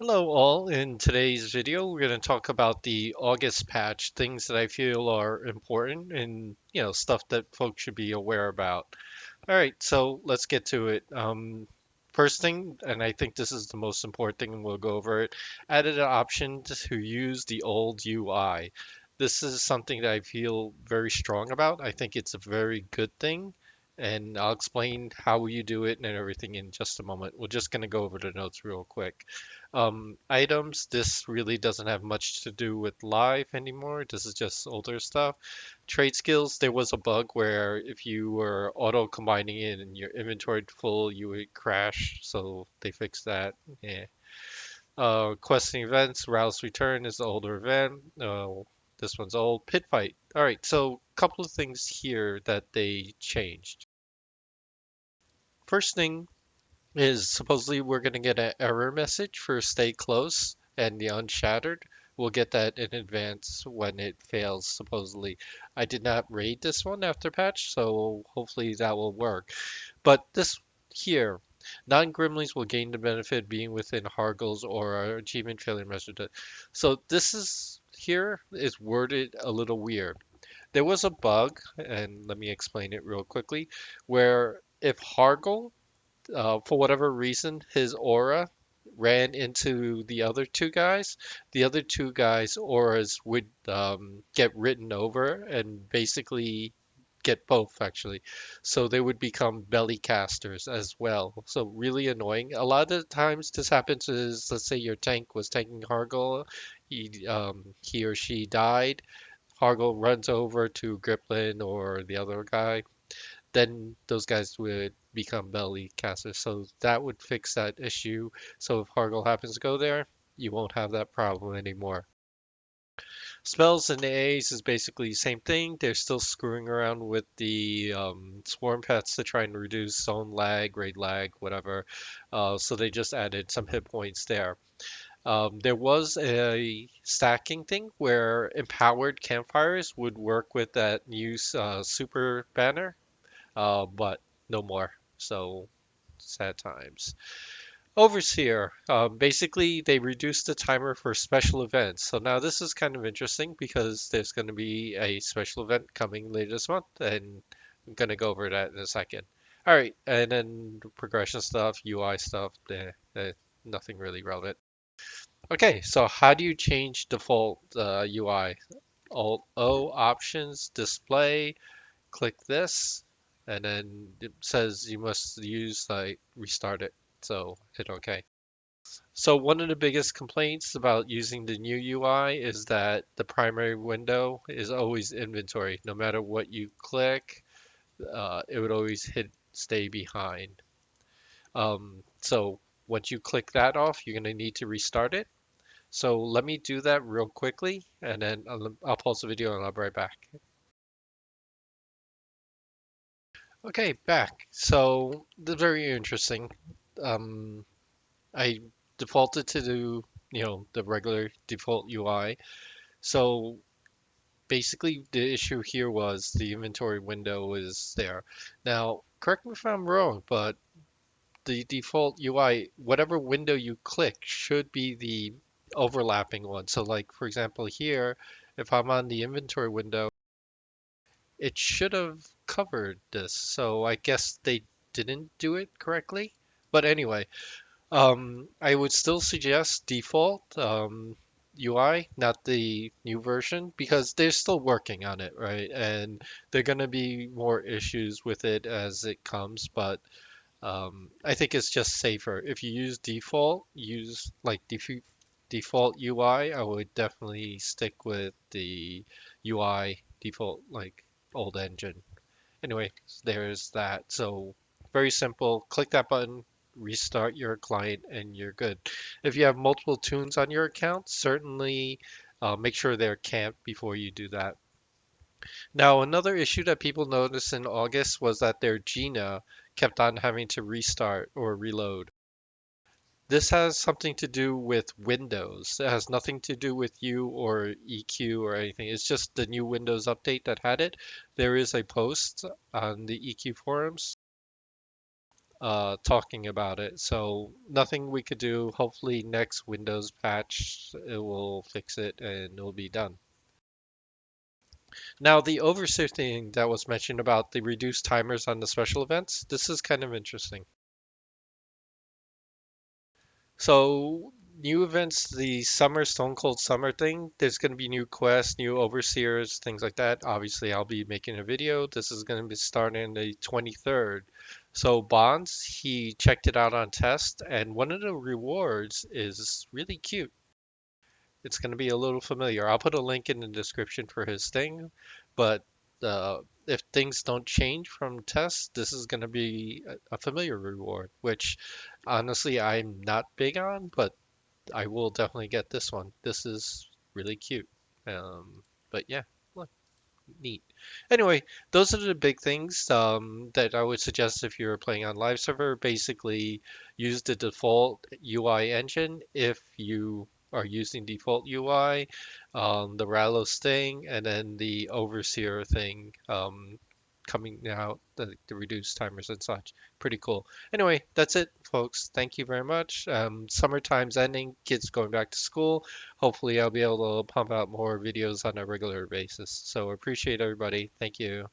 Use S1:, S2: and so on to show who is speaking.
S1: Hello all. In today's video, we're going to talk about the August patch, things that I feel are important and, stuff that folks should be aware about. All right, so let's get to it. First thing, and I think this is the most important thing, and we'll go over it, added an option to use the old UI. This is something that I feel very strong about. I think it's a very good thing, and I'll explain how you do it and everything in just a moment. We're just going to go over the notes real quick. Items, this really doesn't have much to do with live anymore. This is just older stuff. Trade skills, there was a bug where if you were auto combining it and your inventory full, you would crash. So they fixed that. Yeah. Questing events, Rouse Return is the older event. This one's old. Pit Fight. All right, so a couple of things here that they changed. First thing is supposedly we're going to get an error message for stay close and the unshattered. We'll get that in advance when it fails, supposedly. I did not raid this one after patch, so hopefully that will work. But this here, non-Grimlings will gain the benefit being within Hargles or achievement failure measure. So this is here is worded a little weird. There was a bug, and let me explain it real quickly, where if Hargle for whatever reason, his aura ran into the other two guys. The other two guys' auras would get written over and basically get both actually. So they would become belly casters as well. So really annoying. A lot of the times this happens is let's say your tank was tanking Hargle, he or she died. Hargle runs over to Griplin or the other guy, then those guys would become belly casters. So that would fix that issue. So if Hargle happens to go there, you won't have that problem anymore. Spells and A's is basically the same thing. They're still screwing around with the swarm pets to try and reduce zone lag, raid lag, whatever. So they just added some hit points there. There was a stacking thing where empowered campfires would work with that new super banner, but no more. So sad times. Overseer, basically they reduced the timer for special events. So now this is kind of interesting because there's going to be a special event coming later this month, and I'm going to go over that in a second. All right, and then progression stuff, UI stuff, nothing really relevant. Okay, so how do you change default UI? Alt O options, display, click this, and then it says you must use like restart it. So hit OK. So one of the biggest complaints about using the new UI is that the primary window is always inventory. No matter what you click, it would always hit stay behind. So once you click that off, you're going to need to restart it. So let me do that real quickly, and then I'll pause the video and I'll be right back. Okay, back. So the very interesting. Um, I defaulted to the regular default UI. So basically, the issue here was the inventory window is there. Now, correct me if I'm wrong, but the default UI, whatever window you click, should be the overlapping one. So, like for example, here, if I'm on the inventory window, it should have covered this. So I guess they didn't do it correctly. But anyway, I would still suggest default UI, not the new version, because they're still working on it, right? And there are going to be more issues with it as it comes, but I think it's just safer. If you use default, use like default UI, I would definitely stick with the UI default, like old engine. Anyway, there's that. So very simple. Click that button, restart your client, and you're good. If you have multiple tunes on your account, certainly make sure they're camped before you do that. Now, another issue that people noticed in August was that their Gina kept on having to restart or reload. This has something to do with Windows. It has nothing to do with you or EQ or anything. It's just the new Windows update that had it. There is a post on the EQ forums talking about it. So nothing we could do. Hopefully next Windows patch it will fix it and it'll be done. Now the overseer thing that was mentioned about the reduced timers on the special events, this is kind of interesting. So new events, the summer Stone Cold Summer thing, there's going to be new quests, new overseers, things like that. Obviously, I'll be making a video. This is going to be starting the 23rd. So Bonds, he checked it out on test, and one of the rewards is really cute. It's going to be a little familiar. I'll put a link in the description for his thing, but if things don't change from test, this is going to be a familiar reward, which honestly I'm not big on, but I will definitely get this one. This is really cute. But yeah, look, neat. Anyway, those are the big things that I would suggest if you're playing on live server. Basically, use the default UI engine if you are using default UI, the Ralos thing, and then the Overseer thing coming out, the reduced timers and such. Pretty cool. Anyway, that's it, folks. Thank you very much. Summertime's ending, kids going back to school. Hopefully, I'll be able to pump out more videos on a regular basis. So appreciate everybody. Thank you.